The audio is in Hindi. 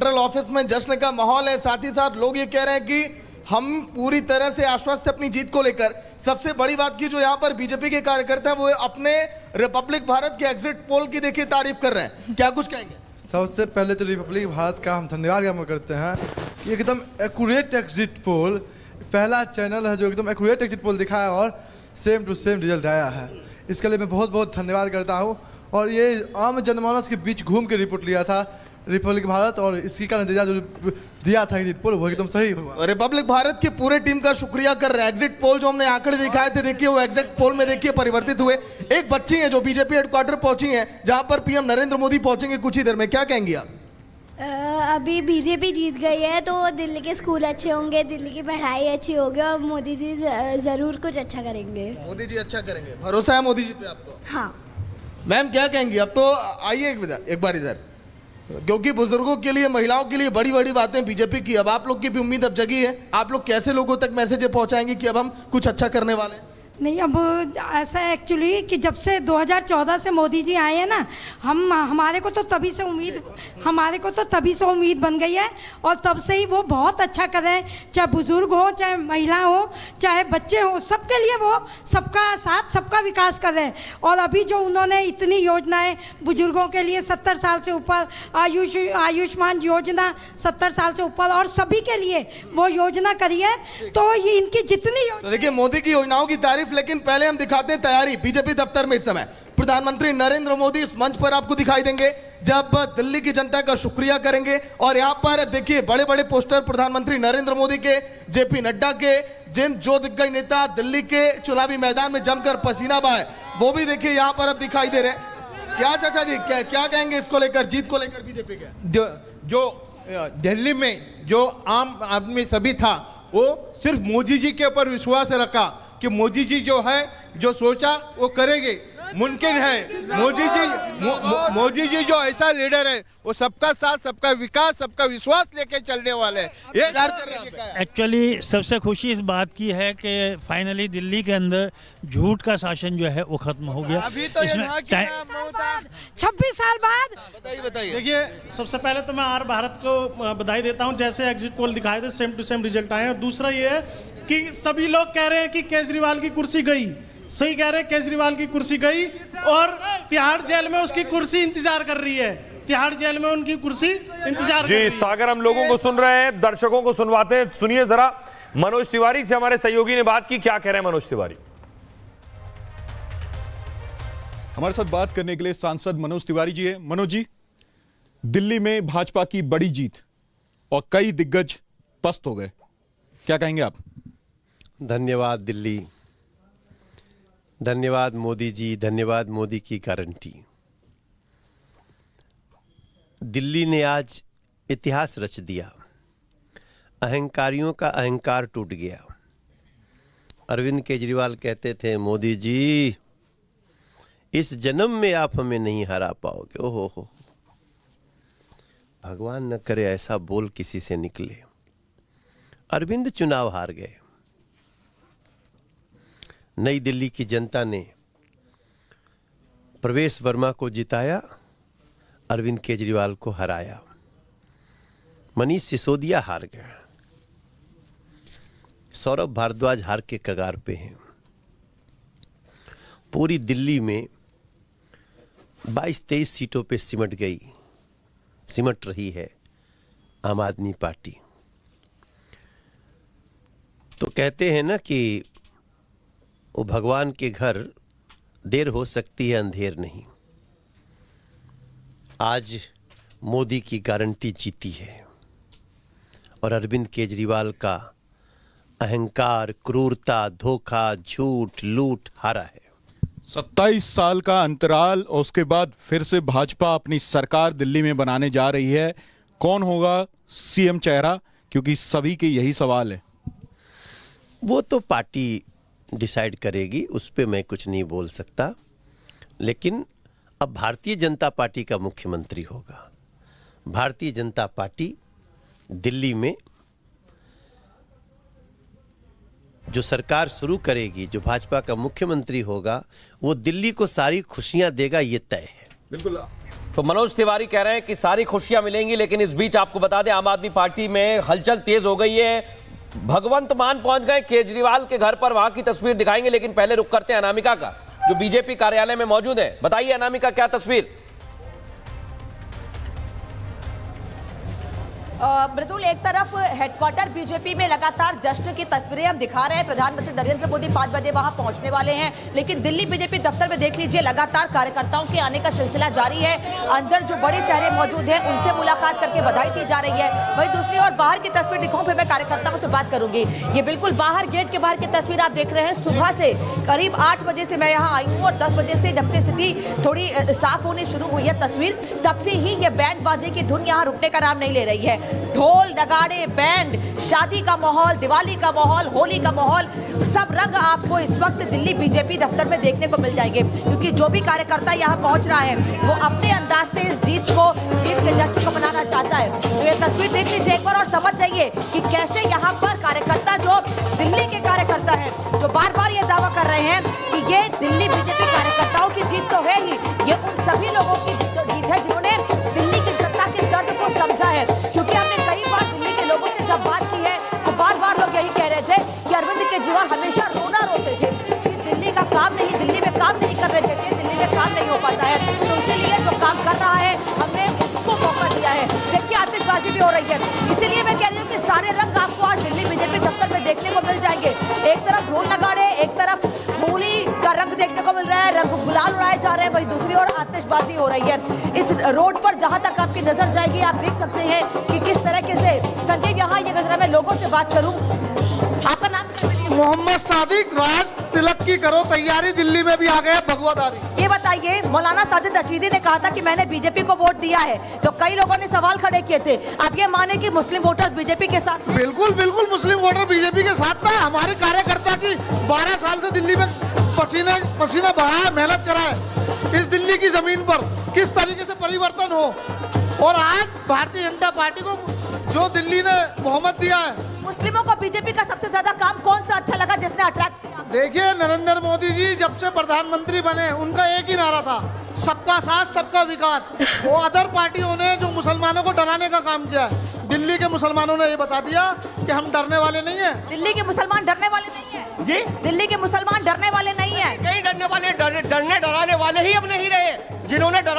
सेंट्रल ऑफिस में जश्न का माहौल है। साथ ही साथ लोग ये कह रहे हैं कि हम पूरी तरह से आश्वस्त हैं अपनी जीत को लेकर। सबसे बड़ी बात की जो यहाँ पर बीजेपी के कार्यकर्ता है वो अपने रिपब्लिक भारत के एग्जिट पोल की देखिए तारीफ कर रहे हैं, क्या कुछ कहेंगे? सबसे पहले तो रिपब्लिक भारत का हम धन्यवाद ज्ञापन करते हैं कि एकदम एक्यूरेट एग्जिट पोल, पहला चैनल है जो एकदम एक्यूरेट एग्जिट पोल दिखाया और सेम टू सेम रिजल्ट आया है। इसके लिए मैं बहुत बहुत धन्यवाद करता हूँ। और ये आम जनमानस के बीच घूम के रिपोर्ट लिया था रिपब्लिक भारत, और इसी का नतीजा जो दिया था एग्जिट पोल वो एकदम सही हुआ। रिपब्लिक भारत की पूरे टीम का शुक्रिया कर रहे हैं। एग्जिट पोल जो हमने आंकड़े दिखाए थे देखिए वो एग्जिट पोल में देखिए परिवर्तित हुए। एक बच्ची है जो बीजेपी हेडक्वार्टर पहुंची है जहां पर पीएम नरेंद्र मोदी पहुंचेंगे कुछ ही देर में, क्या कहेंगे आप? अभी बीजेपी जीत गई है तो दिल्ली के स्कूल अच्छे होंगे, दिल्ली की पढ़ाई अच्छी होगी और मोदी जी ज़रूर कुछ अच्छा करेंगे। मोदी जी अच्छा करेंगे, भरोसा है मोदी जी पे आपको? हाँ। मैम क्या कहेंगी? अब तो आइए एक बार इधर, क्योंकि बुजुर्गों के लिए, महिलाओं के लिए बड़ी बड़ी बातें बीजेपी की, अब आप लोग की भी उम्मीद अब जगी है। आप लोग कैसे लोगों तक मैसेज पहुंचाएंगे कि अब हम कुछ अच्छा करने वाले हैं? नहीं, अब ऐसा है एक्चुअली कि जब से 2014 से मोदी जी आए हैं ना, हमारे को तो तभी से उम्मीद बन गई है और तब से ही वो बहुत अच्छा कर रहे हैं। चाहे बुजुर्ग हो, चाहे महिला हो, चाहे बच्चे हो, सबके लिए वो सबका साथ, सबका विकास कर रहे हैं। और अभी जो उन्होंने इतनी योजनाएं बुजुर्गों के लिए 70 साल से ऊपर आयुष्मान योजना 70 साल से ऊपर और सभी के लिए वो योजना करी है। तो ये इनकी जितनी देखिए मोदी की योजनाओं की तारीफ, लेकिन पहले हम दिखाते हैं तैयारी बीजेपी दफ्तर में। इस समय प्रधानमंत्री नरेंद्र मोदी इस मंच पर आपको दिखाई देंगे जब दिल्ली की जनता का शुक्रिया करेंगे। और यहां पर देखिए बड़े बड़े पोस्टर प्रधानमंत्री नरेंद्र मोदी के, जेपी नड्डा के, जिन जो दिग्गज नेता दिल्ली के चुनावी मैदान में जमकर पसीना बहाए वो भी देखिए यहां पर अब दिखाई दे रहे हैं। क्या चाचा जी क्या कहेंगे इसको लेकर, जीत को लेकर बीजेपी के? जो दिल्ली में जो आम आदमी सभी था वो सिर्फ मोदी जी के ऊपर विश्वास रखा कि मोदी जी जो है जो सोचा वो करेंगे, मुमकिन है। मोदी जी जो ऐसा लीडर है वो सबका साथ, सबका विकास, सबका विश्वास लेके चलने वाले हैं। एक्चुअली सबसे खुशी इस बात की है कि फाइनली दिल्ली के अंदर झूठ का शासन जो है वो खत्म हो गया। अभी तो इसमें 26 साल बाद बताइए। देखिए सबसे पहले तो मैं आर भारत को बधाई देता हूं, जैसे एग्जिट पोल दिखाए थे सेम टू सेम रिजल्ट आए। और दूसरा ये है कि सभी लोग कह रहे हैं कि केजरीवाल की कुर्सी गई, सही कह रहे हैं, केजरीवाल की कुर्सी गई और तिहाड़ जेल में उसकी कुर्सी इंतजार कर रही है। तिहाड़ जेल में उनकी कुर्सी इंतजार कर रही है। सागर हम लोगों को सुन रहे हैं, दर्शकों को सुनवाते हैं। सुनिए जरा मनोज तिवारी से हमारे सहयोगी ने बात की, क्या कह रहे हैं मनोज तिवारी? हमारे साथ बात करने के लिए सांसद मनोज तिवारी जी है। मनोज जी, दिल्ली में भाजपा की बड़ी जीत और कई दिग्गज पस्त हो गए, क्या कहेंगे आप? धन्यवाद दिल्ली, धन्यवाद मोदी जी, धन्यवाद मोदी की गारंटी। दिल्ली ने आज इतिहास रच दिया, अहंकारियों का अहंकार टूट गया। अरविंद केजरीवाल कहते थे मोदी जी इस जन्म में आप हमें नहीं हरा पाओगे। ओहो हो, भगवान न करे ऐसा बोल किसी से निकले। अरविंद चुनाव हार गए। नई दिल्ली की जनता ने प्रवेश वर्मा को जिताया, अरविंद केजरीवाल को हराया। मनीष सिसोदिया हार गया, सौरभ भारद्वाज हार के कगार पे हैं। पूरी दिल्ली में 22-23 सीटों पे सिमट रही है आम आदमी पार्टी। तो कहते हैं ना कि वो भगवान के घर देर हो सकती है, अंधेर नहीं। आज मोदी की गारंटी जीती है और अरविंद केजरीवाल का अहंकार, क्रूरता, धोखा, झूठ, लूट हारा है। 27 साल का अंतराल और उसके बाद फिर से भाजपा अपनी सरकार दिल्ली में बनाने जा रही है। कौन होगा सीएम चेहरा, क्योंकि सभी के यही सवाल है। वो तो पार्टी डिसाइड करेगी, उस पर मैं कुछ नहीं बोल सकता। लेकिन अब भारतीय जनता पार्टी का मुख्यमंत्री होगा। भारतीय जनता पार्टी दिल्ली में जो सरकार शुरू करेगी, जो भाजपा का मुख्यमंत्री होगा, वो दिल्ली को सारी खुशियां देगा, ये तय है। बिल्कुल। तो मनोज तिवारी कह रहे हैं कि सारी खुशियां मिलेंगी, लेकिन इस बीच आपको बता दें आम आदमी पार्टी में हलचल तेज हो गई है। भगवंत मान पहुंच गए केजरीवाल के घर पर, वहां की तस्वीर दिखाएंगे, लेकिन पहले रुक करते हैं अनामिका का, जो बीजेपी कार्यालय में मौजूद है। बताइए अनामिका, क्या तस्वीर? मृदुल, एक तरफ हेडक्वार्टर बीजेपी में लगातार जश्न की तस्वीरें हम दिखा रहे हैं। प्रधानमंत्री नरेंद्र मोदी 5 बजे वहां पहुंचने वाले हैं, लेकिन दिल्ली बीजेपी दफ्तर में देख लीजिए लगातार कार्यकर्ताओं के आने का सिलसिला जारी है। अंदर जो बड़े चेहरे मौजूद हैं उनसे मुलाकात करके बधाई दी जा रही है। वहीं दूसरी ओर बाहर की तस्वीर दिखाऊं, फिर मैं कार्यकर्ताओं से बात करूंगी। ये बिल्कुल बाहर, गेट के बाहर की तस्वीर आप देख रहे हैं। सुबह से करीब 8 बजे से मैं यहाँ आई हूँ और 10 बजे से जब से स्थिति थोड़ी साफ होनी शुरू हुई है तस्वीर, तब से ही ये बैंड बाजे की धुन यहाँ रुकने का नाम नहीं ले रही है। ढोल नगाड़े बैंड, शादी का माहौल, दिवाली का माहौल, होली का माहौल, सब रंग आपको इस वक्त दिल्ली बीजेपी दफ्तर में देखने को मिल जाएंगे, क्योंकि जो भी कार्यकर्ता यहाँ पहुंच रहा है वो अपने अंदाज से इस जीत के जश्न को मनाना चाहता है। तो ये तस्वीर देख लीजिए एक बार और समझ जाइए कि कैसे यहाँ पर कार्यकर्ता, जो दिल्ली के कार्यकर्ता है, जो बार बार ये दावा कर रहे हैं कि ये दिल्ली बीजेपी कार्यकर्ताओं की जीत तो है ही, ये उन सभी लोगों की जीत है जिन्होंने दिल्ली की जनता के दर्द को समझा है। क्योंकि हमने कई बार दिल्ली के लोगों से जब बात की है तो बार बार लोग यही कह रहे थे कि अरविंद केजरीवाल हमेशा रोना रोते थे कि दिल्ली का काम नहीं, दिल्ली में काम नहीं कर रहे थे, दिल्ली में काम नहीं हो पाता है। तो इसीलिए जो काम कर रहा है हमने उसको मौका दिया है। देखिए आतिशबाजी भी हो रही है, इसीलिए मैं कह रही हूँ कि सारे रंग आपको आज दिल्ली बीजेपी दफ्तर में देखने को मिल जाएंगे। एक तरफ ढोल नगाड़े, एक तरफ होली का रंग देखने को मिल रहा है, रंग गुलाल उड़ाए जा रहे हैं, वहीं दूसरी ओर आतिशबाजी हो रही है। इस रोड पर जहां तक आपकी नजर जाएगी आप देख सकते हैं कि किस तरीके से संजय, यहाँ ये नजर, मैं लोगों से बात करूं, आपका नाम? मोहम्मद सादिक। राज तिलक की करो तैयारी, दिल्ली में भी आ गए भगवादारी। ये बताइए, मौलाना साजिद रशीदी ने कहा था कि मैंने बीजेपी को वोट दिया है, तो कई लोगों ने सवाल खड़े किए थे, आप ये माने कि मुस्लिम वोटर्स बीजेपी के साथ? बिल्कुल बिल्कुल, मुस्लिम वोटर बीजेपी के साथ था। हमारे कार्यकर्ता की 12 साल से दिल्ली में पसीना बहाया, मेहनत करा है इस दिल्ली की जमीन पर, किस तरीके से परिवर्तन हो। और आज भारतीय जनता पार्टी को जो दिल्ली ने बहुमत दिया है। मुस्लिमों को बीजेपी का सबसे ज्यादा काम कौन सा अच्छा लगा जिसने अट्रैक्ट किया? देखिए, नरेंद्र मोदी जी जब से प्रधानमंत्री बने उनका एक ही नारा था, सबका साथ सबका विकास। वो अदर पार्टियों ने जो मुसलमानों को डराने का काम किया है, दिल्ली के मुसलमानों ने ये बता दिया कि हम डरने वाले नहीं है। दिल्ली के मुसलमान डरने वाले नहीं है जी, दिल्ली के मुसलमान डरने वाले नहीं है। नहीं डरने वाले, डरने डराने वाले ही अब नहीं रहे, जिन्होंने डरा